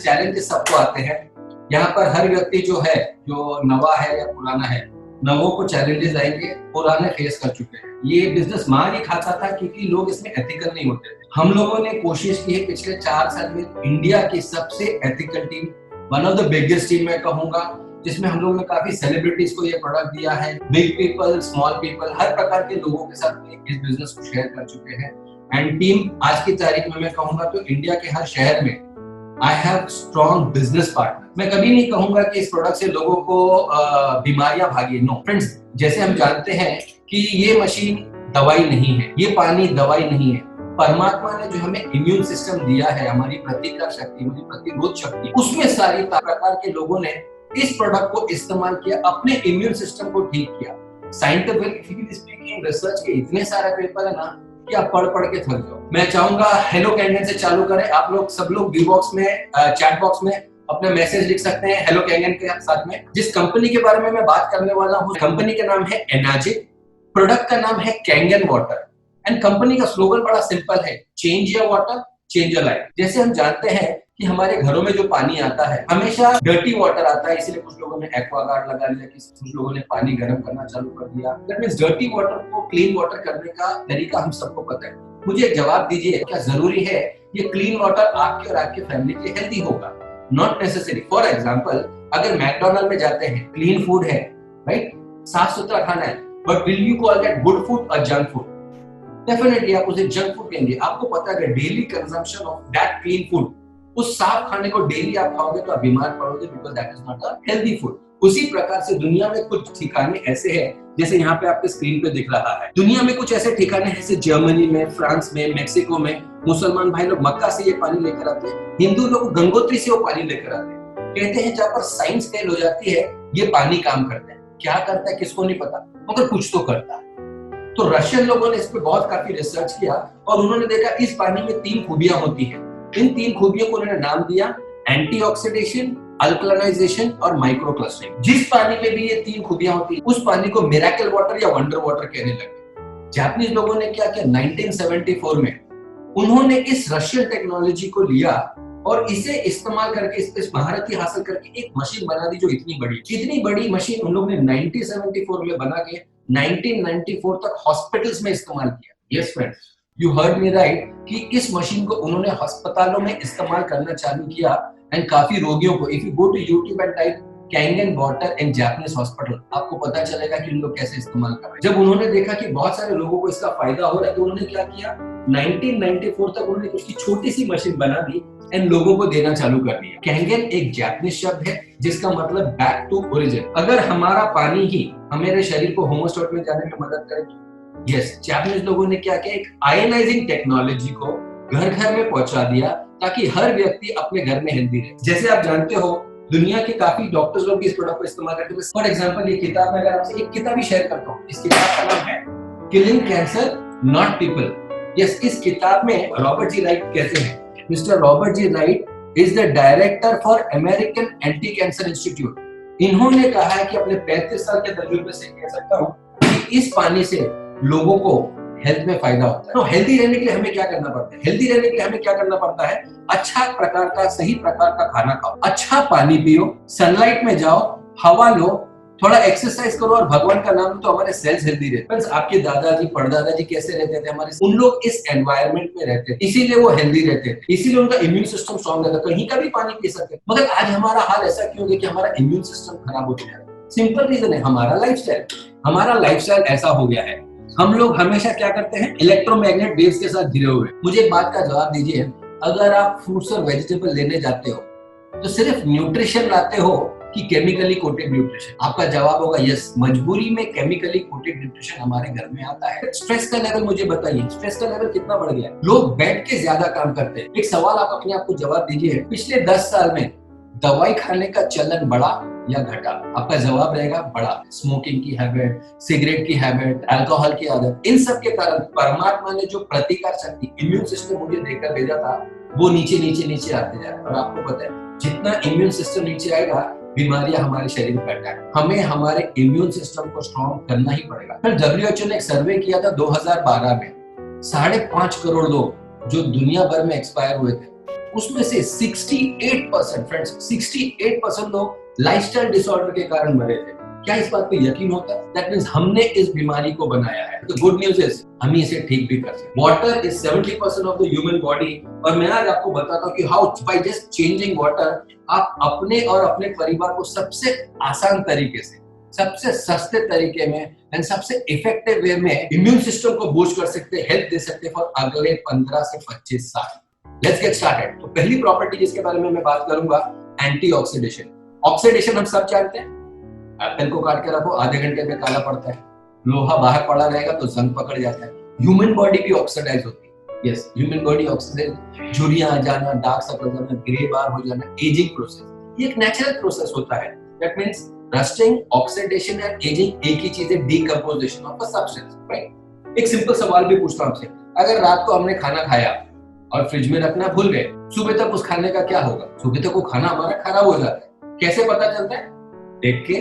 Challenges सबको आते हैं। यहाँ पर हर व्यक्ति जो है, जो नवा है या पुराना है, नवों को चैलेंजेस आएंगे, पुराने फेस कर चुके हैं। ये बिजनेस मार ही खाता था क्योंकि लोग इसमें एथिकल नहीं होते थे। हम लोगों ने कोशिश की है पिछले 4 साल में इंडिया की सबसे ethical team, one of the biggest team मैं कहूंगा, जिसमें हम लोगों ने काफी सेलिब्रिटीज को ये प्रोडक्ट दिया है। बिग पीपल, स्मॉल पीपल, हर प्रकार के लोगों के साथ इस बिजनेस को शेयर कर चुके हैं। एंड टीम आज की तारीख में मैं कहूंगा तो इंडिया के हर शहर में I have strong business partner. मैं कभी नहीं कहूंगा कि इस प्रोडक्ट से लोगों को बीमारियां भागी। नो फ्रेंड्स, जैसे हम जानते हैं कि ये मशीन दवाई नहीं है, ये पानी दवाई नहीं है। परमात्मा ने जो हमें इम्यून सिस्टम दिया है, हमारी प्रतिकार शक्ति, हमारी प्रतिरोध शक्ति, उसमें सारी प्रकार के लोगों ने इस प्रोडक्ट को इस्तेमाल किया, अपने इम्यून सिस्टम को ठीक किया। साइंटिफिकली स्पीकिंग रिसर्च के इतने सारे पेपर है ना कि आप पढ़ के थक जाओ। मैं चाहूंगा हेलो कैंगन से चालू करें। आप लोग सब लोग वी बॉक्स में, चैट बॉक्स में अपना मैसेज लिख सकते हैं हेलो कैंगन के साथ में। जिस कंपनी के बारे में मैं बात करने वाला हूँ, कंपनी का नाम है एनाजिक, प्रोडक्ट का नाम है कैंगन वाटर, एंड कंपनी का स्लोगन बड़ा सिंपल है, change your water, change your life. जैसे हम जानते हैं कि हमारे घरों में जो पानी आता है हमेशा डर्टी वाटर आता है, इसलिए कुछ लोगों ने एक्वागार्ड लगा लिया, कुछ लोगों ने पानी गर्म करना चालू कर दिया। दैट मींस डर्टी वाटर को क्लीन वाटर करने का तरीका हम सबको पता है। मुझे एक जवाब दीजिए, क्या जरूरी है ये क्लीन वाटर आपके और आपके फैमिली के हेल्दी होगा? Not necessary. फॉर एग्जाम्पल, अगर मैकडोनल्ड में जाते हैं, क्लीन फूड है, राइट, साफ सुथरा खाना है, but will you call that good food और जंक फूड? डेफिनेटली आप उसे जंक फूड कहेंगे। आपको पता है daily consumption of that clean food, उस साफ खाने को डेली आप खाओगे तो आप बीमार पड़ोगे, because that is not a healthy food. उसी प्रकार से दुनिया में कुछ ठिकाने ऐसे हैं, जैसे यहाँ पे आपके स्क्रीन पे दिख रहा है। दुनिया में कुछ ऐसे ठिकाने हैं जैसे जर्मनी में, फ्रांस में, मेक्सिको में मुसलमान भाई लोग मक्का से ये पानी लेकर आते हैं, हिंदू लोग गंगोत्री से वो पानी लेकर आते हैं। कहते हैं जहाँ पर साइंस फेल हो जाती है, ये पानी काम करता है। क्या करता है किसको नहीं पता, मगर कुछ तो करता है। तो रशियन लोगों ने इस पे बहुत काफी रिसर्च किया और उन्होंने देखा इस पानी में 3 खूबियां होती हैं। इन 3 खूबियों को उन्होंने नाम दिया एंटीऑक्सीडेशन, अल्कलाइजेशन और माइक्रो क्लस्टरिंग। जिस पानी में भी ये 3 खूबियां होती है, उस पानी को मिरेकल वाटर या वंडर वाटर कहने लगे। जापानीज लोगों ने क्या किया, 1974 में उन्होंने इस रशियन टेक्नोलॉजी को लिया और इसे इस्तेमाल करके, इस महारत हासिल करके एक मशीन बना दी जो इतनी बड़ी मशीन उन लोगों ने 1974 में बना के 1994 तक हॉस्पिटल्स में इस्तेमाल किया। Yes friends, you heard me right, कि इस मशीन को उन्होंने अस्पतालों में इस्तेमाल करना चालू किया एंड काफी रोगियों को, if you go to YouTube and type Kangen water in Japanese hospital, आपको पता चलेगा कि उन लोग कैसे इस्तेमाल कर रहे हैं। जब उन्होंने देखा कि बहुत सारे लोगों को इसका फायदा हो रहा है, तो उन्होंने क्या किया, 1994 तक उन्होंने उसकी छोटी सी मशीन बना दी एंड लोगों को देना चालू कर दिया। कैंगन एक जापानीज शब्द है जिसका मतलब बैक टू ओरिजिन। अगर हमारा पानी ही हमारे शरीर को होमोस्टेट में जाने में मदद करे तो यस, जापानीज लोगों ने क्या किया, एक आयनाइजिंग टेक्नोलॉजी को घर घर में पहुंचा दिया ताकि हर व्यक्ति अपने घर में हेल्दी रहे। जैसे आप जानते हो दुनिया के काफी डॉक्टर्स लोग इस प्रोडक्ट को इस्तेमाल करते हैं। फॉर एग्जांपल, ये किताब में अगर आपसे एक किताब ही शेयर करता हूँ, इस किताब का नाम है killing cancer not people. Yes, इस किताब में रॉबर्ट जी राइट कहते हैं, Mister Robert G Wright is the director for American anti cancer institute. इन्होंने कहा है कि अपने 35 साल के तजुर्बे से कह सकता हूँ कि इस पानी से लोगों को हेल्थ में फायदा होता है। तो हेल्दी रहने के लिए हमें क्या करना पड़ता है? हेल्दी रहने के लिए हमें क्या करना पड़ता है? अच्छा प्रकार का, सही प्रकार का खाना खाओ, अच्छा पानी पियो, सनलाइट में जाओ, हवा लो, थोड़ा एक्सरसाइज करो और भगवान का नाम, तो हमारे सेल्स हेल्दी रहते हैं। आपके दादाजी परदादाजी कैसे रहते थे? हमारे उन लोग इस एनवायरनमेंट में रहते थे, इसीलिए वो हेल्दी रहते थे, इसीलिए उनका इम्यून सिस्टम स्ट्रॉन्ग रहता, कहीं का भी पानी पी सकते। मगर आज हमारा हाल ऐसा क्यों है कि हमारा इम्यून सिस्टम खराब हो गया है? सिंपल रीजन है, हमारा लाइफस्टाइल ऐसा हो गया है। हम लोग हमेशा क्या करते हैं, इलेक्ट्रोमैग्नेट वेव्स के साथ घिरे हुए। मुझे एक बात का जवाब दीजिए, अगर आप फ्रूट्स और वेजिटेबल लेने जाते हो तो सिर्फ न्यूट्रिशन लाते हो कि केमिकली कोटेड न्यूट्रिशन? आपका जवाब होगा यस, मजबूरी में केमिकली कोटेड न्यूट्रिशन हमारे घर में आता है। स्ट्रेस का लेवल मुझे बताइए, स्ट्रेस का लेवल कितना बढ़ गया है? लोग बैठ के ज्यादा काम करते हैं। एक सवाल आप अपने आप को जवाब दीजिए, पिछले 10 साल में दवाई खाने का चलन बढ़ा या घटा? आपका जवाब रहेगा बढ़ा। स्मोकिंग की हैबिट, सिगरेट की हैबिट, अल्कोहल की आदत, इन सब के कारण परमात्मा ने जो प्रतिकार शक्ति, इम्यून सिस्टम मुझे देकर भेजा था, वो नीचे नीचे नीचे आते जा रहा है। और आपको पता है जितना इम्यून सिस्टम नीचे आएगा, बीमारियां हमारे शरीर में अटैक। हमें हमारे इम्यून सिस्टम को स्ट्रॉन्ग करना ही पड़ेगा। फिर WHO ने एक सर्वे किया था 2012 में, 5.5 करोड़ लोग जो दुनिया भर में एक्सपायर हुए थे, उसमें से 68% फ्रेंड्स, 68% लोग लाइफस्टाइल डिसऑर्डर के कारण मरे थे। क्या इस बात पे यकीन होता है? दैट मींस हमने इस बीमारी को बनाया है। तो गुड न्यूज इज हम इसे ठीक भी कर सकते हैं। Water is 70% of the human body, और मैं आज आपको बताता हूँ कि how by just changing water आप अपने और अपने परिवार को सबसे आसान तरीके से, सबसे सस्ते तरीके में एंड सबसे इफेक्टिव वे में इम्यून सिस्टम को बूस्ट कर सकते हैं, हेल्प दे सकते हैं फॉर अगले 15 से 25 साल। Let's get started. तो पहली प्रॉपर्टी जिसके बारे में मैं बात करूंगा, एंटीऑक्सीडेशन। ऑक्सीडेशन हम सब जानते हैं, एप्पल को काट के रखो आधे घंटे में काला पड़ता है, लोहा बाहर पड़ा रहेगा तो जंग पकड़ जाता है। ह्यूमन बॉडी भी ऑक्सीडाइज होती है। यस, ह्यूमन बॉडी ऑक्सीडाइज, झुर्रियां आ जाना, डार्क सर्कल आ जाना, ग्रे बार हो जाना, एजिंग प्रोसेस, ये एक नेचुरल प्रोसेस होता है। That means rusting, oxidation and ageing एक ही चीज है, decomposition of a substance, right? एक सिंपल सवाल भी पूछता हूं आपसे, अगर रात को हमने खाना खाया और फ्रिज में रखना भूल गए, सुबह तक उस खाने का क्या होगा? सुबह तक वो खाना हमारा खराब हो जाता है। कैसे पता चलता है? देख के,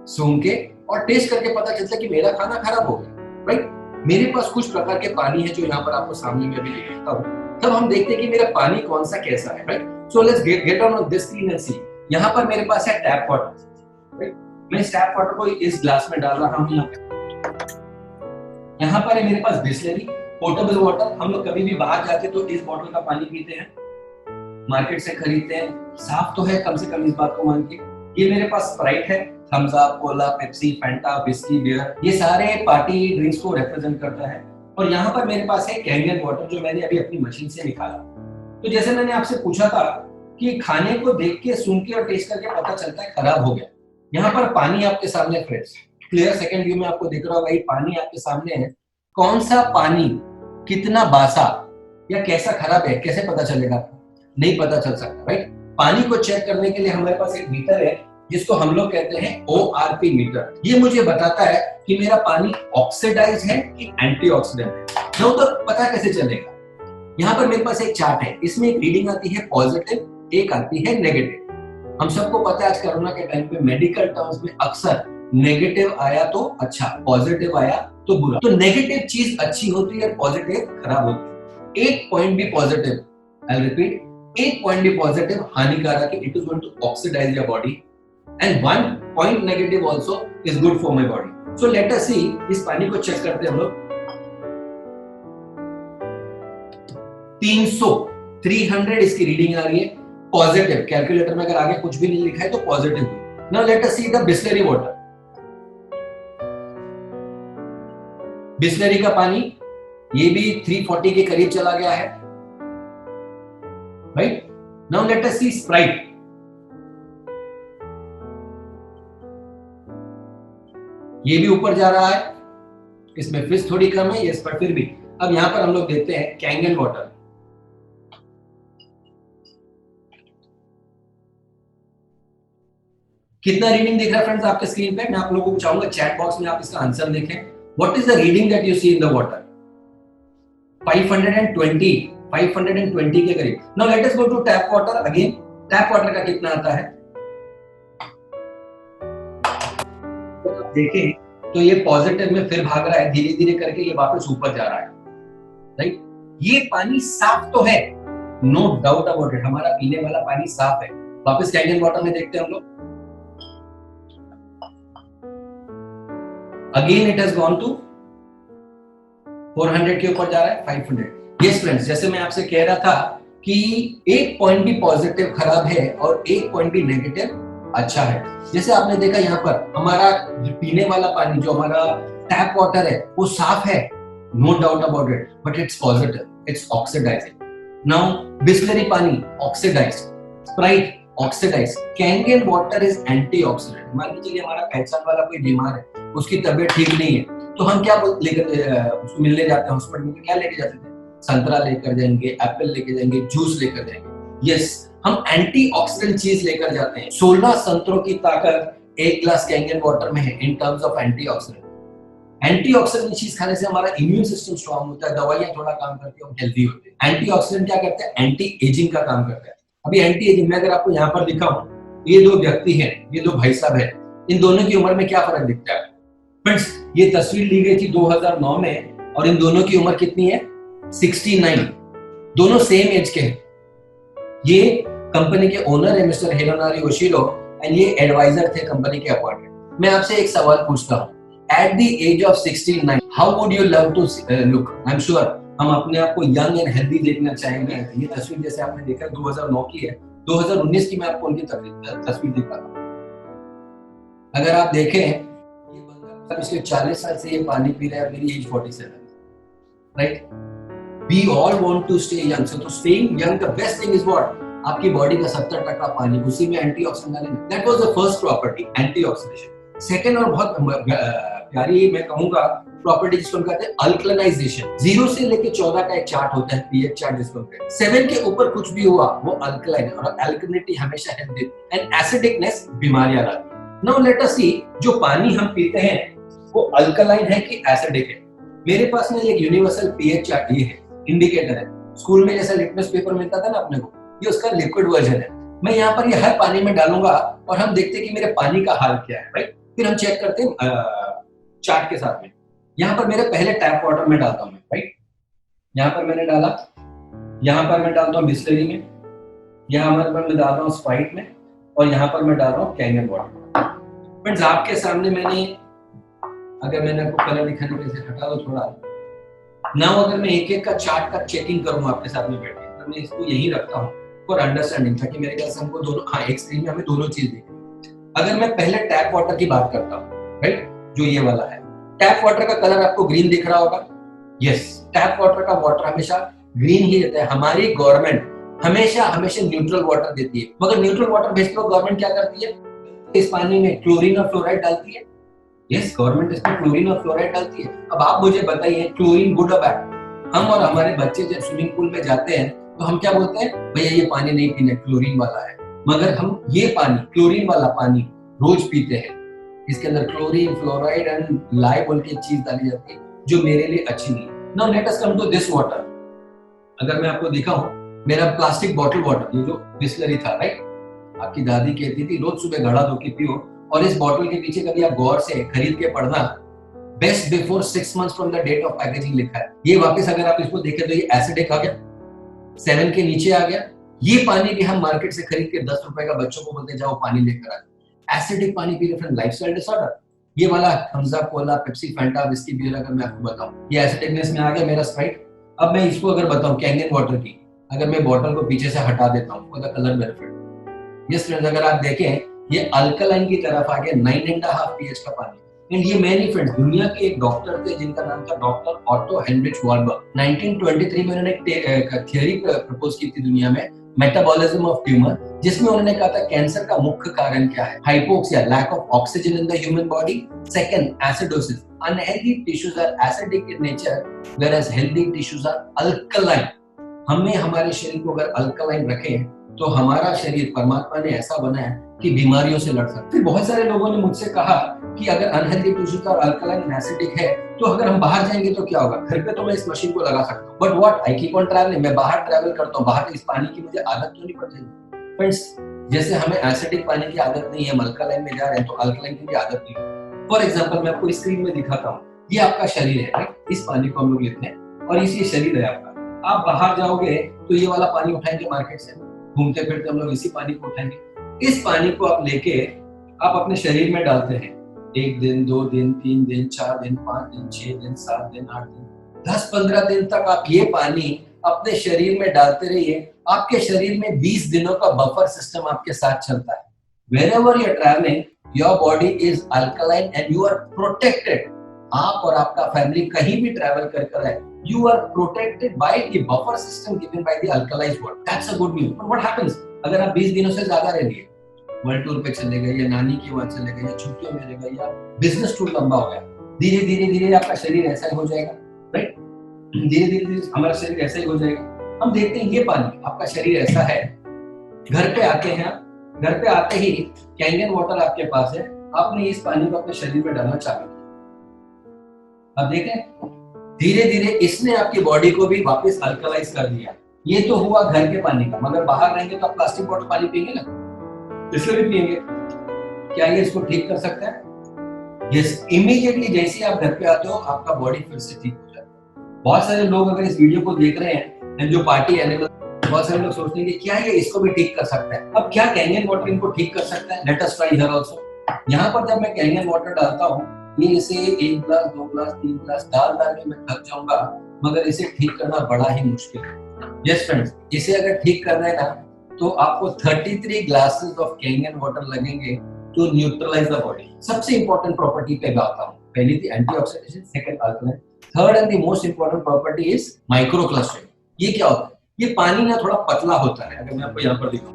सूंघ के और टेस्ट करके पता चलता है कि मेरा खाना खराब हो गया, राइट? मेरे पास कुछ प्रकार के पानी है जो यहाँ पर आपको सामने में भी दिखाता हूँ। तब हम देखते हैं कि मेरा पानी कौन सा कैसा है, right? So let's get on this screen and see. यहाँ पर मेरे पास है टैप वाटर, राइट? मैं इस टैप वाटर को इस ग्लास में डाल रहा हूँ। यहाँ पर है मेरे पास बिसलेरी पोर्टेबल वाटर। हम लोग कभी भी बाहर जाते तो इस बॉटल का पानी पीते हैं, मार्केट से खरीदते हैं, साफ तो है कम से कम, इस बात को मान के। ये मेरे पास स्प्राइट है, Thums Up, cola, Pepsi, Fanta, whisky, beer, ये सारे पार्टी ड्रिंक्स को रिप्रेजेंट करता है। और यहाँ पर मेरे पास है कैंगन वाटर जो मैंने अभी अपनी मशीन से निकाला। तो जैसे मैंने आपसे पूछा था कि खाने को देख के, सुन के और टेस्ट करके पता चलता है खराब हो गया। यहाँ पर पानी आपके सामने फ्रेंड्स, क्लियर सेकंड व्यू में आपको दिख रहा होगा, ये पानी आपके सामने है। कौन सा पानी कितना बासा या कैसा खराब है कैसे पता चलेगा? नहीं पता चल सकता, राइट? पानी को चेक करने के लिए हमारे पास एक मीटर है जिसको हम लोग कहते हैं ORP मीटर। ये मुझे बताता है कि मेरा पानी ऑक्सीडाइज है कि एंटीऑक्सीडेंट है। तो पता कैसे चलेगा? यहाँ पर मेरे पास एक चार्ट है, इसमें एक रीडिंग आती है पॉजिटिव, एक आती है नेगेटिव। हम सबको पता है आज कोरोना के टाइम पे मेडिकल टर्म्स में अक्सर नेगेटिव आया तो अच्छा, पॉजिटिव आया तो बुरा। तो नेगेटिव चीज अच्छी होती है, पॉजिटिव खराब होती है। एक पॉइंट भी पॉजिटिव, आई रिपीट, एक पॉइंट भी पॉजिटिव हानिकारक है, it is going to oxidise your body, and one point negative also is good for my body. So let us see, इस पानी को चेक करते हैं हम लोग। 300 इसकी रीडिंग आ रही है, पॉजिटिव। कैलकुलेटर में अगर आगे कुछ भी नहीं लिखा है तो positive. Now let us see the Bisleri water. Bisleri का पानी ये भी 340 के करीब चला गया है, राइट? नाउ लेट अस सी स्प्राइट। ये भी ऊपर जा रहा है, इसमें फिश थोड़ी कम है, इस पर फिर भी। अब यहां पर हम लोग देखते हैं कैंगन वाटर। कितना रीडिंग दिख रहा है फ्रेंड्स आपके स्क्रीन पे? मैं आप लोगों को चाहूंगा चैट बॉक्स में आप इसका आंसर लिखें। What is the reading that you see in the water? 520 के करीब। Now let us go to tap water again. Tap water का कितना आता है? तो आप देखें तो ये पॉजिटिव में फिर भाग रहा है, धीरे धीरे करके ये वापस ऊपर जा रहा है, राइट? ये पानी साफ तो है, नो डाउट अबाउट इट, हमारा पीने वाला पानी साफ है। वापस कैंगन वाटर में देखते हैं हम लोग। Again it has gone to 400 के ऊपर जा रहा है, 500। यस फ्रेंड्स, जैसे मैं आपसे कह रहा था कि एक पॉइंट भी पॉजिटिव खराब है और एक पॉइंट भी नेगेटिव अच्छा है। जैसे आपने देखा यहाँ पर हमारा पीने वाला पानी जो हमारा टैप वाटर है वो साफ है, no doubt about it, but it's positive, it's oxidising. Now Bisleri पानी oxidised, Sprite oxidised, Kangen water is antioxidant. मान लीजिए हमारा पहचान वाला कोई बीमार है, उसकी तबीयत ठीक नहीं है, तो हम क्या लेकर उसको मिलने जाते हैं हॉस्पिटल में? क्या लेके जाते थे? संतरा लेकर जाएंगे, एप्पल लेकर जाएंगे, जूस लेकर जाएंगे। यस, हम एंटीऑक्सीडेंट चीज लेकर जाते हैं। 16 संतरों की ताकत एक ग्लास कैंगन वाटर में है in terms of antioxidant. Antioxidant चीज खाने से हमारा इम्यून सिस्टम स्ट्रांग होता है, दवाइयां थोड़ा काम करती है, हम हेल्दी होते हैं। एंटीऑक्सीडेंट क्या करते हैं? एंटी एजिंग का काम करता है। अभी एंटी एजिंग में अगर आपको यहाँ पर दिखाऊं, ये दो व्यक्ति हैं, ये दो भाई साहब हैं, इन दोनों की उम्र में क्या फर्क दिखता है फ्रेंड्स? ये तस्वीर ली गई थी 2009 में और इन दोनों की उम्र कितनी है? 69। दोनों सेम एज के हैं, ये कंपनी के ओनर है मिस्टर हिरोनारी ओशिरो एंड ये एडवाइजर थे कंपनी के अपॉइंटेड। मैं आपसे एक सवाल पूछता हूँ, at the age of 69 how would you love to look? I am sure हम अपने आप को यंग एंड हेल्दी देखना चाहेंगे। ये तस्वीर जैसे आपने देखा 2009 की है, 2019 की मैं आपको उनकी तस्वीर दिखा रहा हूँ। अगर आप देखें ये बंदा पिछले 40 साल से ये पानी पी रहा है, मेरी age 47, right? We all want to stay young. So to staying young, the best thing is what? आपकी बॉडी का 70% पानी, उसी में एंटीऑक्सीडेंट डालेंगे। That was the first property, antioxidation. Second और बहुत प्यारी मैं कहूँगा प्रॉपर्टी जिसको हम कहते हैं अल्कलाइजेशन। 0 से लेके 14 का एक चार्ट होता है, पीएच चार्ट जिसको कहते हैं। 7 के ऊपर कुछ भी हुआ वो अल्कलाइन, और अल्कलिनिटी हमेशा हेल्थ देती है, एंड एसिडिकनेस बीमारियां लाती है। नाउ लेट अस सी, जो पानी हम पीते हैं वो अल्कलाइन है कि एसिडिक है? मेरे पास में एक यूनिवर्सल पीएच चार्ट ये है, इंडिकेटर है। स्कूल में जैसा लिटमस पेपर मिलता था ना अपने को, ये उसका लिक्विड वर्जन है। मैं यहाँ पर ये हर पानी में डालूंगा और हम देखते हैं कि मेरे पानी का हाल क्या है, राइट? फिर हम चेक करते हैं चार्ट के साथ में। यहाँ पर मेरे पहले टैप वाटर में डालता हूँ, राइट? यहाँ पर मैंने डाला, यहाँ पर मैं डालता हूँ बिस्लरी में, यहाँ पर मैं डाल रहा हूँ स्प्राइट में, और यहाँ पर मैं डाल रहा हूँ कैनियन वाटर। फ्रेंड्स, आपके सामने मैंने, अगर मैंने आपको कलर दिखाने के लिए हटा दो थोड़ा ना, अगर मैं एक एक का चार्ट का चेकिंग करूँ आपके साथ में बैठ के, तो मैं इसको यही रखता हूँ फॉर अंडरस्टैंडिंग, ताकि मेरे ख्याल से हमको दोनों, हाँ, एक स्क्रीन में हमें दोनों चीज दिखेगी। अगर मैं पहले टैप वाटर की बात करता हूँ, राइट, जो ये वाला है, टैप वाटर का कलर आपको ग्रीन दिख रहा होगा। यस, टैप वाटर का वाटर हमेशा ग्रीन ही रहता है। हमारी गवर्नमेंट हमेशा हमेशा न्यूट्रल वाटर देती है, मगर न्यूट्रल वाटर भेजते हुए गवर्नमेंट क्या करती है? इस पानी में क्लोरीन और फ्लोराइड डालती है। यस, गवर्नमेंट इसमें क्लोरीन और फ्लोराइड डालती है। अब आप मुझे बताइए, क्लोरीन गुड और बैड? हम और हमारे बच्चे जब स्विमिंग पूल में जाते हैं तो हम क्या बोलते हैं? भैया ये पानी नहीं पीना, क्लोरीन वाला है। मगर हम ये पानी, क्लोरीन वाला पानी रोज पीते हैं। इसके अंदर क्लोरीन, फ्लोराइड एंड लाई बोल के चीज डाली जाती है जो मेरे लिए अच्छी नहीं है। Now let us come to this water. अगर मैं आपको दिखाऊं, मेरा प्लास्टिक बॉटल वाटर, ये जो बिस्लरी था, राइट, आपकी दादी कहती थी रोज सुबह घड़ा धो के पियो, और इस बॉटल के पीछे कभी आप गौर से खरीद के पढ़ना, best before 6 months from the date of packaging लिखा है। ये वापस अगर आप इसको देखें तो ये एसिडिक आ गया, 7 के नीचे आ गया। ये पानी भी हम मार्केट से खरीद के 10 रुपए का बच्चों को बोलते जाओ पानी लेकर आ। एसिडिक पानी पी रहे, लाइफस्टाइल डिसऑर्डर। ये वाला Thums Up, cola, Pepsi, Fanta, whisky, beer, अगर मैं आपको बताऊं, ये एसिडिकनेस में आ गया मेरा स्प्राइट। अब मैं इसको अगर बताऊं कैनियन वाटर की, अगर मैं बॉटल को पीछे से हटा देता हूं for the colour benefit, yes friends, अगर आप देखें ये अल्कलाइन की तरफ आ गया, 9.5 pH का पानी। एंड ये मैंने फ्रेंड्स, दुनिया के एक डॉक्टर थे जिनका नाम था डॉक्टर ऑटो हेनरिच वार्बर्ग। 1923 में उन्होंने एक थियरी प्रपोज की थी दुनिया में, मेटाबॉलिज्म ऑफ ट्यूमर, जिसमें उन्होंने कहा था कैंसर का मुख्य कारण क्या है? Hypoxia, lack of oxygen in the human body. Second, acidosis. Unhealthy tissues are acidic in nature, whereas healthy tissues are alkaline. हमें हमारे शरीर को अगर अल्कलाइन रखें तो हमारा शरीर परमात्मा ने ऐसा बनाया कि बीमारियों से लड़ सकते। फिर बहुत सारे लोगों ने मुझसे कहा कि अगर अनहेल्दी टिश्यूज और अल्कलाइन एसिडिक है तो अगर हम बाहर जाएंगे तो क्या होगा? घर पे तो मैं इस मशीन को लगा सकता हूँ, but what, I keep on travelling, मैं बाहर ट्रैवल करता हूँ, बाहर इस पानी की मुझे आदत तो नहीं पड़ जाएगी? फ्रेंड्स, जैसे हमें एसिडिक पानी की आदत नहीं है, हम अल्कलाइन में जा रहे हैं, तो अल्कलाइन की भी आदत नहीं है। फॉर एग्जाम्पल, मैं आपको स्क्रीन में दिखाता हूँ, ये आपका शरीर है, राइट? इस पानी को हम लोग लेते हैं और इसी शरीर है आपका। आप बाहर जाओगे तो ये वाला पानी उठाएंगे मार्केट से, घूमते फिरते हम लोग इसी पानी को उठाएंगे। इस पानी को आप लेके आप अपने शरीर में डालते हैं, 1 दिन, 2 दिन, 3 दिन, 4 दिन, 5 दिन, 6 दिन, 7 दिन, 8 दिन, 10-15 दिन तक आप ये पानी अपने शरीर में डालते रहिए। आपके शरीर में 20 दिनों का बफर सिस्टम आपके साथ चलता है। Wherever you are traveling, your body is alkaline and you are protected. आप और आपका फैमिली कहीं भी ट्रैवल कर रहे हैं, you are protected by the buffer system given by the alkalized water. That's a good news. But what happens अगर आप 20 दिनों से ज्यादा रह लिए, वर्ल्ड टूर पे चले गए, या नानी के वहां चले गए, या छुट्टियों में रह गए, या बिजनेस टूर लंबा हो गया, धीरे धीरे धीरे आपका शरीर ऐसा ही हो जाएगा, राइट? धीरे धीरे हमारा शरीर ऐसा ही हो जाएगा। हम देखते हैं ये पानी, आपका शरीर ऐसा है, घर पे आते हैं, घर पे आते ही कैनियन वाटर आपके पास है, आपने इस पानी को अपने शरीर में डालना चालू किया। अब देखें धीरे धीरे इसने आपकी बॉडी को भी वापस अल्कलाइज कर दिया। ये तो हुआ घर के पानी का, मगर बाहर रहेंगे तो आप प्लास्टिक बॉटल पानी पिएंगे ना, इसलिए भी पिएंगे। क्या ये इसको ठीक कर सकता है? यस, इमीडिएटली जैसे आप घर पे आते हो आपका बॉडी फिर से ठीक हो जाता है। बहुत सारे लोग अगर इस वीडियो को देख रहे हैं जो पार्टी एनिमल बहुत सारे लोग सोचते हैं कि क्या ये इसको भी ठीक कर सकता है। अब क्या कैंगन वाटर इनको ठीक कर सकता है? Let us try here also. यहाँ पर जब मैं कैंगन वाटर डालता हूँ, ये इसे 1 ग्लास 2 ग्लास 3 ग्लास डाल के मैं थक जाऊंगा, मगर इसे ठीक करना बड़ा ही मुश्किल है। यस फ्रेंड्स, इसे अगर ठीक करना है ना, तो आपको 33 ग्लासेस ऑफ कैंगन वाटर लगेंगे टू न्यूट्रलाइज द बॉडी। सबसे इंपॉर्टेंट प्रॉपर्टी पे आता हूँ। पहली थी antioxidant, second alkaline, third and the most important property is microclustering. ये क्या होता है? ये पानी ना थोड़ा पतला होता है। अगर मैं आपको यहाँ पर दिखाऊं,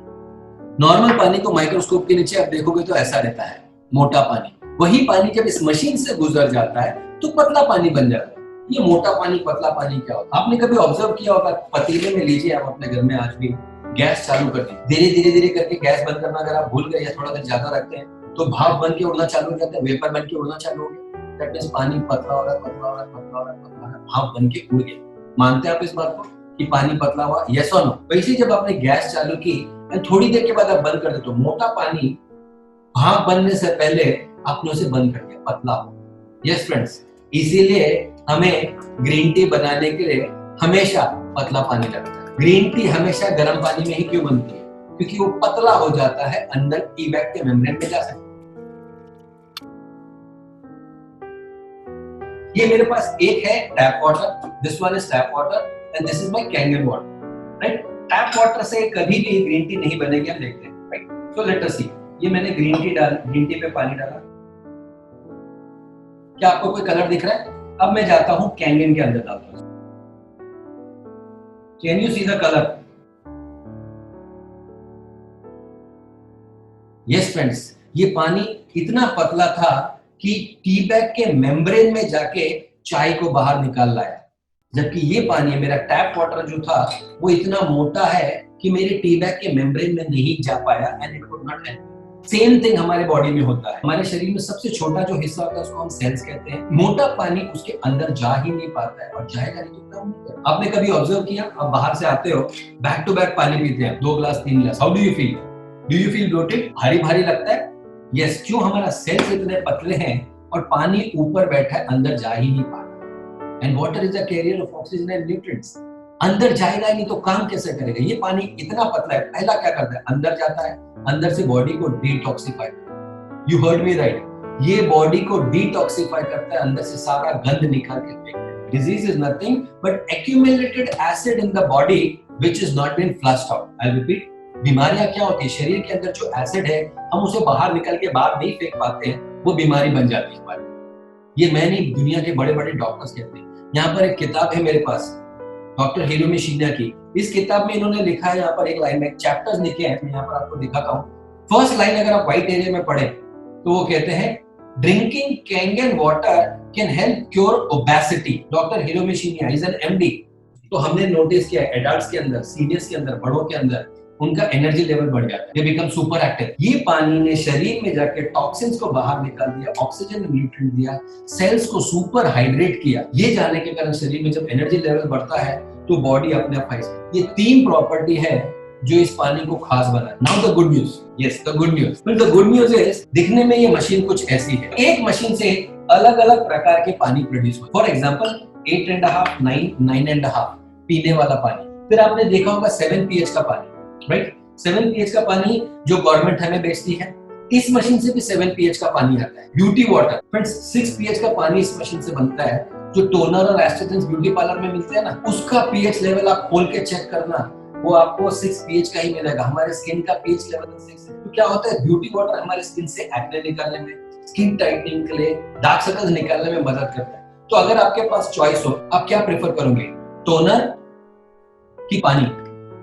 नॉर्मल पानी को माइक्रोस्कोप के नीचे आप देखोगे तो ऐसा रहता है, मोटा पानी। वही पानी जब इस मशीन से गुजर जाता है तो पतला पानी बन जाता है। ये मोटा पानी पतला पानी क्या होता है? आपने कभी ऑब्जर्व किया होगा, पतीले में लीजिए आप अपने घर में, आज भी गैस चालू कर दी, धीरे धीरे करके गैस बंद करना अगर आप भूल गए या थोड़ा देर ज्यादा रखते हैं तो भाप बन के उड़ना चालू हो जाता है, वेपर बन के उड़ना चालू हो गया। दैट मींस पानी पतला हो रहा है, पतला हो रहा है, पतला हो रहा है, पतला हो रहा है, भाप बन के उड़ गया। मानते हैं आप इस बात को कि पानी पतला हुआ? यस और नो? वैसे जब आपने गैस चालू की थोड़ी देर के बाद आप बंद कर दे तो मोटा पानी भाप बनने से पहले आपने उसे बंद कर दिया, पतला हो। यस फ्रेंड्स, इसीलिए हमें ग्रीन टी बनाने के लिए हमेशा पतला पानी लगता है। ग्रीन टी हमेशा गर्म पानी में ही क्यों बनती है? क्योंकि वो पतला हो जाता है, अंदर टी बैग के मेम्ब्रेन में जा सकता है। ये मेरे पास एक है tap water, this one is tap water and this is my Kangen water, right? Tap water से कभी भी ग्रीन टी नहीं बनेगी, हम देखते हैं, राइट? सो लेट अस सी। ये मैंने ग्रीन टी पे पानी डाला, क्या आपको कोई कलर दिख रहा है? अब मैं जाता हूं कैंगन के अंदर डालता हूं। Can you see the colour? Yes friends, ये पानी इतना पतला था कि टी बैग के मेम्ब्रेन में जाके चाय को बाहर निकाल लाया, जबकि ये पानी, मेरा टैप वाटर जो था, वो इतना मोटा है कि मेरे टी बैग के मेम्ब्रेन में नहीं जा पाया and it could not help. Same thing हमारे बॉडी में होता है। हमारे शरीर में सबसे छोटा जो हिस्सा होता है उसको हम सेल्स कहते हैं। मोटा पानी उसके अंदर जा ही नहीं पाता है, और जाएगा नहीं तो काम नहीं करता। आपने कभी ऑब्जर्व किया, आप बाहर से आते हो, बैक टू बैक पानी पीते हैं, 2 glass 3 glass, how do you feel? Do you feel bloated? भारी भारी लगता है? यस, क्यों? हमारा सेल्स इतने पतले हैं और पानी ऊपर बैठा है, अंदर जा ही नहीं पाता। And water is the carrier of oxygen and nutrients. अंदर जाएगा नहीं तो काम कैसे करेगा? ये पानी इतना पतला है, पहला क्या करता है? अंदर जाता है, अंदर से बॉडी को डिटॉक्सिफाई करता है। यू हर्ड मी राइट, ये बॉडी को डिटॉक्सिफाई करता है, अंदर से सारा गंद निकाल के फेंकता है। Disease is nothing but accumulated acid in the body which is not been flushed out. I repeat, बीमारियां क्या होती है? शरीर के अंदर जो एसिड है, हम उसे बाहर निकल के बाहर नहीं फेंक पाते हैं, वो बीमारी बन जाती है हमारी। ये मैं नहीं, दुनिया के बड़े बड़े डॉक्टर्स कहते हैं। यहाँ पर एक किताब है मेरे पास, डॉक्टर हिरोमी शिन्या की। इस किताब में इन्होंने लिखा है, यहाँ पर एक लाइन में चैप्टर्स लिखे हैं, मैं यहाँ पर आपको दिखाता हूँ। फर्स्ट लाइन अगर आप व्हाइट एरिया में पढ़े तो वो कहते हैं, drinking Kangen water can help cure obesity. Doctor Hiromi Shinya is an MD. तो हमने नोटिस किया एडल्ट्स के अंदर, सीनियर्स के अंदर, बड़ों के अंदर उनका एनर्जी लेवल बढ़ जाता है, दे बिकम सुपर एक्टिव। ये पानी ने शरीर में जाके टॉक्सिन्स को बाहर निकाल दिया, ऑक्सीजन और न्यूट्रिएंट दिया, सेल्स को सुपर हाइड्रेट किया। ये जाने के कारण शरीर में जब एनर्जी लेवल बढ़ता है तो बॉडी अपने आप फाइट। ये 3 प्रॉपर्टी है जो इस पानी को खास बनाए। Now the good news, yes the good news. The good news is, दिखने में ये मशीन कुछ ऐसी है। एक मशीन से अलग अलग प्रकार के पानी प्रोड्यूस होते हैं। फॉर एग्जाम्पल 8.5, 9, 9.5 पीने वाला पानी। फिर आपने देखा होगा 7 pH का पानी, राइट? 7 pH का पानी जो गवर्नमेंट हमें बेचती है, इस मशीन से भी 7 pH का पानी आता है। ब्यूटी वाटर फ्रेंड्स, 6 pH का पानी इस मशीन से बनता है। जो टोनर और एस्ट्रेजेंस ब्यूटी पार्लर में मिलते हैं ना, उसका pH लेवल आप खोल के चेक करना, वो आपको 6 pH का ही मिलेगा। हमारे स्किन का pH लेवल 6 है। तो क्या होता है, ब्यूटी वाटर हमारे स्किन से एक्ने निकालने में, स्किन टाइटनिंग के लिए, डार्क सर्कल्स निकालने में मदद करता है। तो अगर आपके पास चॉइस हो, आप क्या प्रेफर करोगे, टोनर की पानी?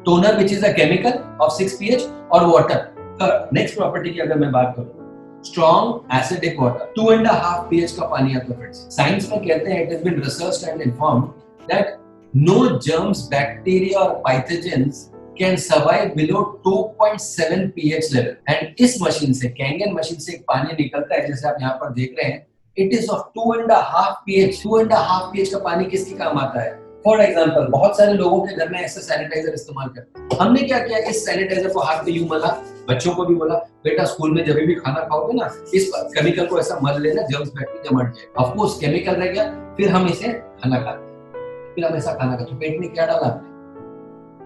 Toner which is a chemical of 6 pH और वाटर। नेक्स्ट प्रॉपर्टी की अगर मैं बात करूं, स्ट्रॉन्ग एसिडिक वाटर, 2.5 pH का पानी आता है फ्रेंड्स। साइंस में कहते हैं, it has been researched and informed that no germs, bacteria और pathogens can survive below 2.7 pH level. And इस मशीन से, कैंगन मशीन से एक पानी निकलता है, जैसे आप यहाँ पर देख रहे हैं, it is of 2.5 pH। 2.5 pH का पानी किसके काम आता है? फॉर एग्जाम्पल, बहुत सारे लोगों के घर में ऐसा सैनिटाइजर इस्तेमाल करते हैं। हमने क्या किया, इस सैनिटाइजर को हाथ में यूं मला, बच्चों को भी बोला, बेटा स्कूल में जब भी खाना खाओगे ना, इस केमिकल को ऐसा मल लेना, जर्म्स बैक्टीरिया मर जाए। ऑफ कोर्स केमिकल रह गया, फिर हम इसे खाना खाते हैं। फिर हम ऐसा खाना खाते, पेट में क्या डाला आपने?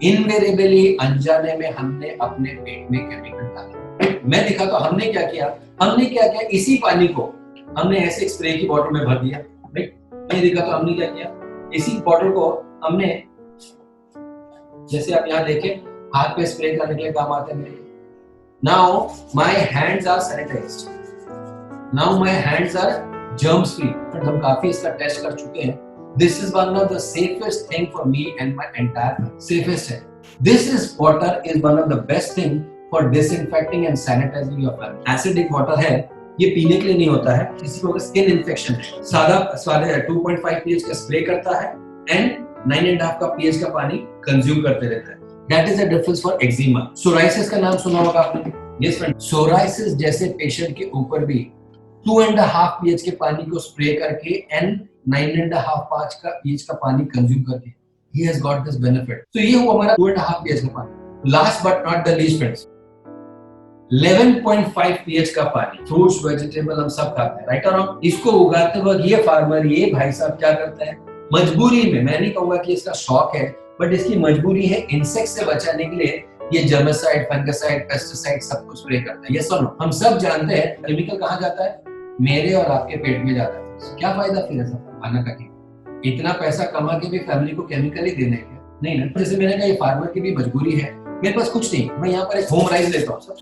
इनवेरिएबली अनजाने में हमने अपने पेट में केमिकल डाला। मैं दिखा तो हमने क्या किया, इसी पानी को हमने ऐसे स्प्रे की बॉटल में भर दिया। मैं दिखा तो हमने क्या किया, इसी बॉटल को हमने, जैसे आप यहाँ देखें, हाथ पे स्प्रे करने के लिए काम आते हैं मेरे। Now my hands are sanitized, now my hands are germs free. हम काफी इसका टेस्ट कर चुके हैं। This is one of the safest thing for me and my entire family. Safest है। This is water is one of the best thing for disinfecting and sanitizing your family. Acidic water है, ये पीने के लिए नहीं होता है। किसी को अगर स्किन इन्फेक्शन है, सादा 2.5 pH का स्प्रे करता है एंड 9.5 का pH का पानी कंज्यूम करते रहता है। That is the difference for eczema. Psoriasis का नाम सुना होगा आपने? Yes friend. Psoriasis जैसे पेशेंट के ऊपर भी 2.5 pH के पानी को स्प्रे करके एंड 9.5 का pH का पानी कंज्यूम करके he has got this benefit. So ये हुआ हमारा 2.5 pH का पानी। Last but not the least friends, 11.5 pH का पानी। फ्रूट्स वेजिटेबल हम सब खाते हैं, राइट और रॉन्ग? इसको उगाते वक्त ये फार्मर, ये भाई साहब क्या करता है, मजबूरी में, मैं नहीं कहूंगा कि इसका शौक है, बट इसकी मजबूरी है, इंसेक्ट से बचाने के लिए ये जर्मिसाइड, फंगिसाइड, पेस्टिसाइड सब कुछ स्प्रे करता है। ये सुनो, हम सब जानते हैं केमिकल कहाँ जाता है, मेरे और आपके पेट में जाता है। क्या फायदा फिर ऐसा खाना का? इतना पैसा कमा के भी फैमिली को केमिकल ही देने का नहीं ना। जैसे मैंने कहा, ये फार्मर की भी मजबूरी है, मेरे पास कुछ नहीं, मैं यहाँ पर एक होम राइस लेता हूँ। सब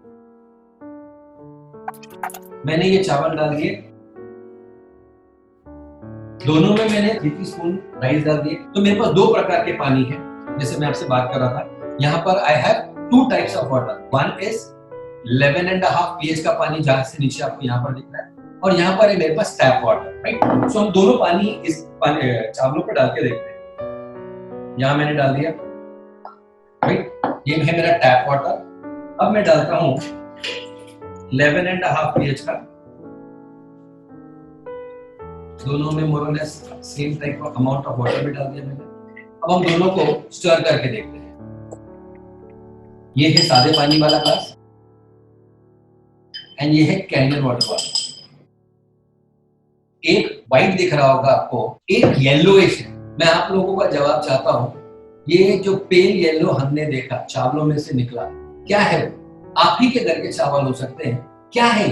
मैंने ये चावल डाल दिए, दोनों में मैंने 3 स्पून राइस डाल दिए, तो मेरे पास 2 प्रकार के पानी है। जैसे मैं आपसे बात कर रहा था, यहाँ पर I have 2 types of water. One is 11.5 pH का पानी, जहां से नीचे आपको यहाँ पर दिख रहा है, और यहाँ पर है मेरे पास टैप वाटर, राइट? सो हम दोनों पानी इस चावलों पर डाल के देखते हैं। यहाँ मैंने डाल दिया, राइट? ये है मेरा टैप वाटर। अब मैं डालता हूँ 11.5 pH का, दोनों में मोर और less same type of amount of water भी डाल दिया मैंने। अब हम दोनों को स्टर करके देखते हैं। ये है सादे पानी वाला ग्लास एंड ये है कैंडल वाटर वाला। एक व्हाइट दिख रहा होगा आपको, एक येलोइश है। मैं आप लोगों का जवाब चाहता हूं, ये जो पेल येलो हमने देखा चावलों में से निकला, क्या है वो? आप ही के घर के चावल हो सकते हैं। क्या है?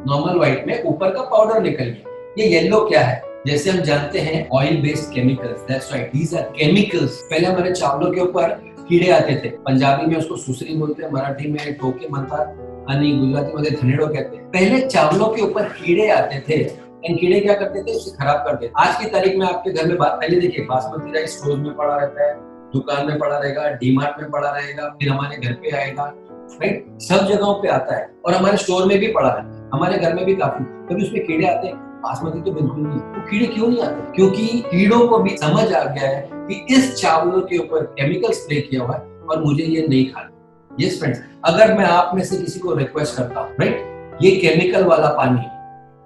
नॉर्मल व्हाइट में ऊपर का पाउडर निकल गया। ये येलो क्या है? जैसे हम जानते हैं oil based chemicals, that's right, these are chemicals. पहले हमारे चावलों के ऊपर कीड़े आते थे, पंजाबी में उसको सुसरी बोलते हैं, मराठी में टोके मनता, आणि गुजराती में धनेड़ो कहते हैं। पहले चावलों के ऊपर कीड़े आते थे, इन कीड़े क्या करते थे, उसे खराब कर देते। आज की तारीख में आपके घर में पहले देखिए, बासमती राइस स्टोर में पड़ा रहता है, दुकान में पड़ा रहेगा, डीमार्ट में पड़ा रहेगा, फिर हमारे घर पे आएगा, राइट? सब जगहों पे आता है और हमारे स्टोर में भी पड़ा रहता है, हमारे घर में भी काफी। कभी उसमें कीड़े आते हैं? बासमती तो बिल्कुल नहीं। वो कीड़े क्यों नहीं आते? क्योंकि कीड़ों को भी समझ आ गया है कि इस चावलों के ऊपर केमिकल स्प्रे किया हुआ है और मुझे ये नहीं खाना। यस फ्रेंड्स, अगर मैं आप में से किसी को रिक्वेस्ट करता हूँ, राइट, ये केमिकल वाला पानी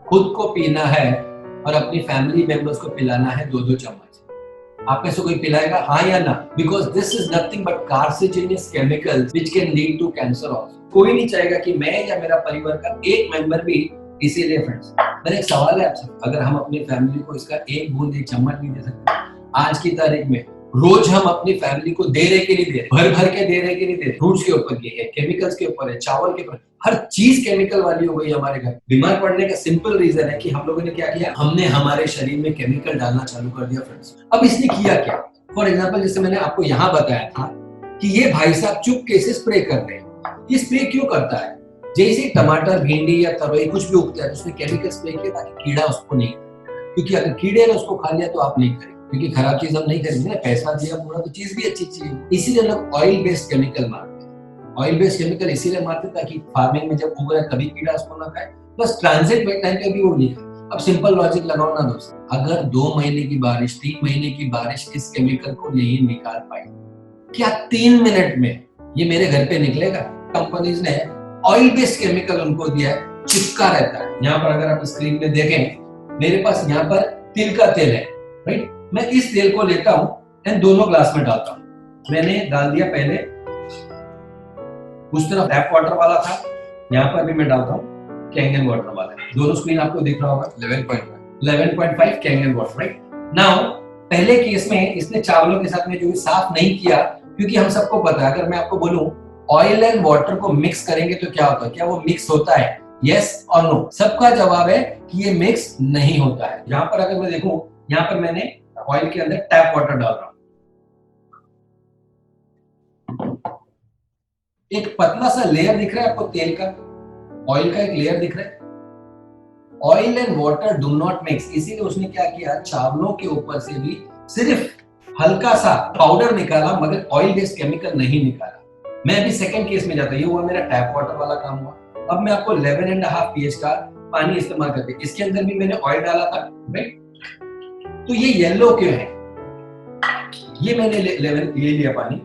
खुद को पीना है और अपनी फैमिली मेंबर्स को पिलाना है 2-2 चम्मच, आप में से कोई पिलाएगा, हाँ या ना? Because this is nothing but carcinogenous chemicals which can lead to cancer also. कोई नहीं चाहेगा कि मैं या मेरा परिवार का एक मेंबर भी। इसीलिए फ्रेंड्स, मेरा एक सवाल है आपसे, अगर हम अपनी फैमिली को इसका 1 बूंद 1 चम्मच नहीं दे सकते आज की तारीख में, रोज हम अपनी फैमिली को दे रहे के नहीं दे रहे, भर भर के दे रहे के नहीं दे रहे, फ्रूट्स के ऊपर ये है, केमिकल्स के ऊपर है, चावल के ऊपर, हर चीज केमिकल वाली हो गई हमारे घर। बीमार पड़ने का सिंपल रीजन है कि हम लोगों ने क्या किया, हमने हमारे शरीर में केमिकल डालना चालू कर दिया फ्रेंड्स। अब इसने किया क्या? फॉर एग्जाम्पल, जैसे मैंने आपको यहाँ बताया था कि ये भाई साहब चुपके से स्प्रे कर रहे हैं। ये स्प्रे क्यों करता है? जैसे टमाटर, भिंडी या तरोई कुछ भी उगता है, उसने केमिकल स्प्रे किया ताकि कीड़ा उसको नहीं करे, क्योंकि अगर कीड़े ने उसको खा लिया तो आप नहीं करेंगे, क्योंकि खराब चीज हम नहीं करेंगे ना, पैसा दिया पूरा तो चीज भी अच्छी चीज। इसीलिए लोग ऑयल बेस्ड केमिकल मारते हैं। ऑयल बेस्ड केमिकल इसीलिए मारते ताकि फार्मिंग में जब उग रहा है तभी कीड़ा उसको ना खाए, बस ट्रांजिट में टाइम पे भी वो नहीं खाए। अब सिंपल लॉजिक लगाओ ना दोस्त, अगर 2 महीने की बारिश, 3 महीने की बारिश इस केमिकल को नहीं निकाल पाई, क्या 3 मिनट में ये मेरे घर पे निकलेगा? कंपनीज ने ऑयल बेस्ड केमिकल उनको दिया है, चिपका रहता है। यहाँ पर अगर आप स्क्रीन में देखें, मेरे पास यहाँ पर तिल का तेल है, राइट? मैं इस तेल को लेता हूँ एंड दोनों ग्लास में डालता हूँ। मैंने डाल दिया पहले, उस तरफ टैप वाटर वाला था, यहाँ पर भी मैं डालता हूँ कैंगन वाटर वाला। दोनों स्क्रीन आपको दिख रहा होगा, 11.5 कैंगन वाटर, राइट? नाउ पहले केस में इसने चावलों के साथ में जो साफ नहीं किया, क्योंकि हम सबको पता है, अगर मैं आपको बोलूं ऑयल एंड वाटर को मिक्स करेंगे तो क्या होता है, क्या वो मिक्स होता है? यस और नो। सबका जवाब है कि ये मिक्स नहीं होता है। यहाँ पर अगर मैं देखूं, यहाँ पर मैंने ऑयल के अंदर टैप वाटर डाल रहा हूं, एक पतला सा लेयर दिख रहा है आपको तेल का, ऑयल का एक लेयर दिख रहा है। Oil and water do not mix, इसीलिए उसने क्या किया, चावलों के ऊपर से भी सिर्फ हल्का सा पाउडर निकाला, मगर ऑयल बेस्ड केमिकल नहीं निकाला। मैं अभी सेकंड केस में जाता, ये हुआ मेरा टैप वाटर वाला काम हुआ। अब मैं आपको 11.5 pH का पानी इस्तेमाल करके, इसके अंदर भी मैंने ऑयल डाला था, राइट? तो ये येलो क्यों है? ये मैंने ले लिया पानी,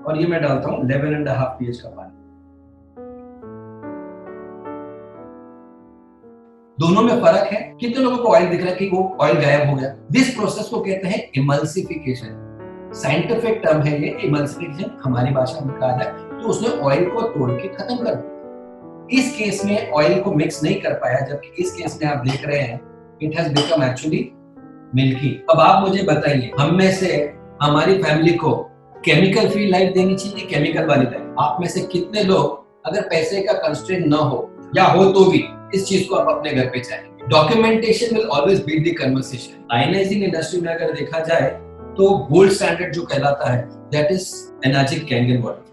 और ये मैं डालता हूं 11.5 pH का पानी। दोनों में फर्क है। कितने लोगों को ऑयल दिख रहा है कि वो ऑयल गायब हो गया? दिस प्रोसेस को कहते हैं इमल्सिफिकेशन। साइंटिफिक टर्म है ये इमल्सिफिकेशन, हमारी भाषा में कहा जाए तो उसने ऑयल को तोड़ के खत्म कर दिया। इस केस में ऑयल को मिक्स नहीं कर पाया, जबकि इस केस में आप देख रहे हैं it has become actually milky. अब आप मुझे बताइए, हम में से हमारी फैमिली को केमिकल फ्री लाइफ देनी चाहिए, केमिकल वाली लाइफ? आप में से कितने लोग, अगर पैसे का कंस्ट्रेंट न हो या हो तो भी, इस चीज को आप अपने घर पे चाहेंगे? Documentation will always beat the conversation. Ionising industry में अगर देखा जाए तो गोल्ड स्टैंडर्ड जो कहलाता है, that is energic Kangen water.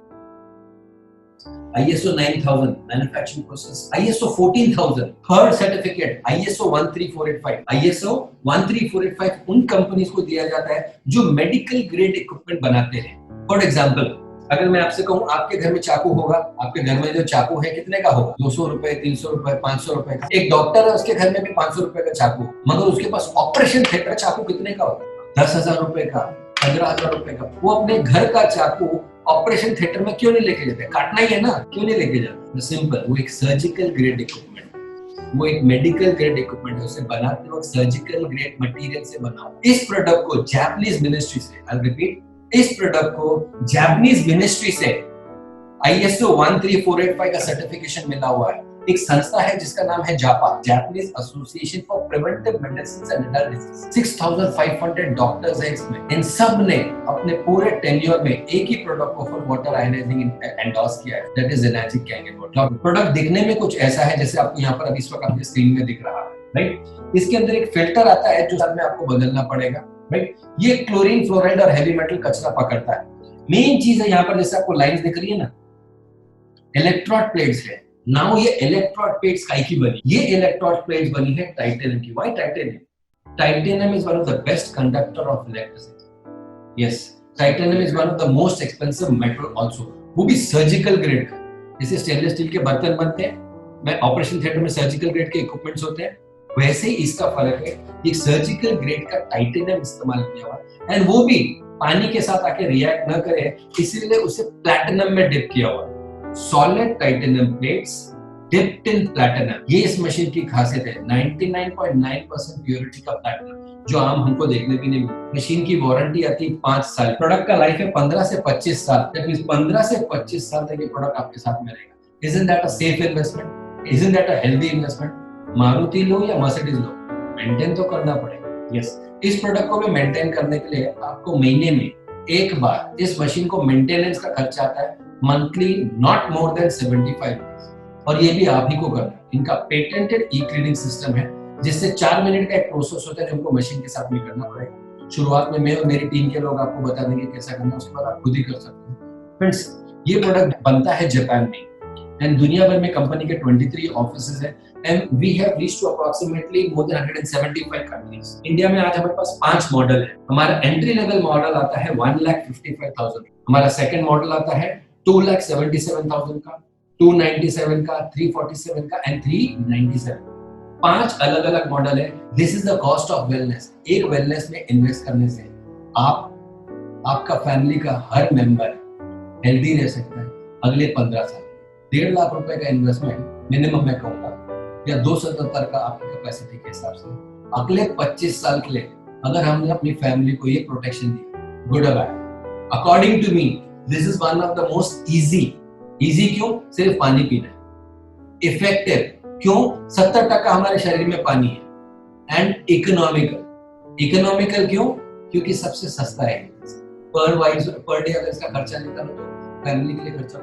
ISO 9000 manufacturing process, ISO 14000 third certificate, ISO 13485। ISO 13485 उन कंपनीज को दिया जाता है जो मेडिकल ग्रेड इक्विपमेंट बनाते हैं। फॉर एग्जांपल, अगर मैं आपसे कहूं आपके घर में चाकू होगा, आपके घर में जो चाकू है कितने का होगा? 200 रुपए, 300 रुपए, 500 रुपए का। एक डॉक्टर है, उसके घर में भी 500 रुपए का चाकू, मगर उसके पास ऑपरेशन थिएटर चाकू कितने का होगा? 10,000 रुपए का, 15,000 रुपए का। वो अपने घर का चाकू ऑपरेशन थिएटर में क्यों नहीं लेके जाते? काटना ही है ना, क्यों नहीं लेके जाते? सिंपल, वो एक सर्जिकल ग्रेड इक्विपमेंट, वो एक मेडिकल ग्रेड इक्विपमेंट है, उसे बनाते वक्त सर्जिकल ग्रेड मटेरियल से बनाओ। इस प्रोडक्ट को जापानीज मिनिस्ट्री से, आई रिपीट, इस प्रोडक्ट को जापानीज मिनिस्ट्री से ISO 13485 का सर्टिफिकेशन मिला हुआ है। एक संस्था है जिसका नाम है जापा, Japanese association for preventive medicine and adult disease. 6500 doctors हैं इसमें। इन सब ने अपने पूरे टेन्योर में एक ही प्रोडक्ट को फॉर वाटर आयनाइजिंग एंडोर्स किया है, that is energic Kangen water. Product दिखने में कुछ ऐसा है जैसे आपको यहाँ पर अभी इस वक्त आपकी स्क्रीन में दिख रहा है, राइट? इसके अंदर एक फिल्टर आता है जो साथ में आपको बदलना पड़ेगा, राइट? ये क्लोरीन, फ्लोराइड और हेवी मेटल कचरा पकड़ता है। मेन चीज है यहाँ पर, जैसे आपको लाइंस दिख रही है ना, इलेक्ट्रोड प्लेट्स है। नाउ ये इलेक्ट्रोड प्लेट्स काहे की बनी? ये इलेक्ट्रोड प्लेट्स बनी है टाइटेनियम की। Why titanium? Titanium is one of the best conductor of electricity. Yes, titanium is one of the most expensive metal also, वो भी सर्जिकल ग्रेड का। जैसे स्टेनलेस स्टील के बर्तन बनते हैं, मैं ऑपरेशन थिएटर में सर्जिकल ग्रेड के इक्विपमेंट्स होते हैं, वैसे ही इसका फर्क है, एक सर्जिकल ग्रेड का टाइटेनियम इस्तेमाल किया हुआ है, एंड वो भी पानी के साथ आके रिएक्ट न करे, इसीलिए उसे प्लैटिनम में डिप किया हुआ है। Solid titanium plates dipped in platinum, ये इस मशीन की खासियत है। 99.9% प्योरिटी का प्लैटिनम, जो आम हमको देखने भी नहीं मिलता। मशीन की वारंटी आती है 5 साल, प्रोडक्ट का लाइफ है 15 से 25 साल। दैट मींस 15 से 25 साल तक ये प्रोडक्ट आपके साथ में रहेगा। Isn't that a safe investment? Isn't that a healthy investment? Maruti लो या मर्सिडीज लो, मेंटेन तो करना पड़ेगा। यस, इस प्रोडक्ट को भी मेंटेन करने के लिए आपको महीने में एक बार इस मशीन को मेंटेनेंस का खर्चा आता है monthly, not more than 75 rupees, और ये भी आप ही को करना है। इनका पेटेंटेड ई क्लीनिंग सिस्टम है, जिससे 4 मिनट का एक प्रोसेस होता है जो हमको मशीन के साथ में करना पड़ेगा। शुरुआत में मैं और मेरी टीम के लोग आपको बता देंगे कैसा करना है, उसके बाद आप खुद ही कर सकते हैं। फ्रेंड्स, ये प्रोडक्ट बनता है जापान में, एंड दुनिया भर में कंपनी के 23 ऑफिसेज हैं, and we have reached to approximately more than 175 countries. India में आज हमारे पास 5 मॉडल है। हमारा एंट्री लेवल मॉडल आता है 1,55,000, हमारा सेकंड मॉडल आता है 2,77,000 का, 297 का, 347 का एंड 397। 5 अलग अलग मॉडल है। This is the cost of wellness. एक वेलनेस में इन्वेस्ट करने से आपका फैमिली का हर मेंबर हेल्दी रह सकता है अगले 15 साल। 1.5 लाख रुपए का इन्वेस्टमेंट मिनिमम मैं कहूंगा, या 270 का आपकी कैपेसिटी के हिसाब से, अगले 25 साल के लिए अगर हमने अपनी फैमिली को ये प्रोटेक्शन दिया, गुड और bad, according to me this is one of the most easy क्यों? सिर्फ पानी पीना है। इफेक्टिव क्यों? 70% हमारे शरीर में पानी है। एंड इकोनॉमिकल क्यों? क्योंकि सबसे सस्ता है। पर डे अगर इसका खर्चा निकालो तो फैमिली के लिए खर्चा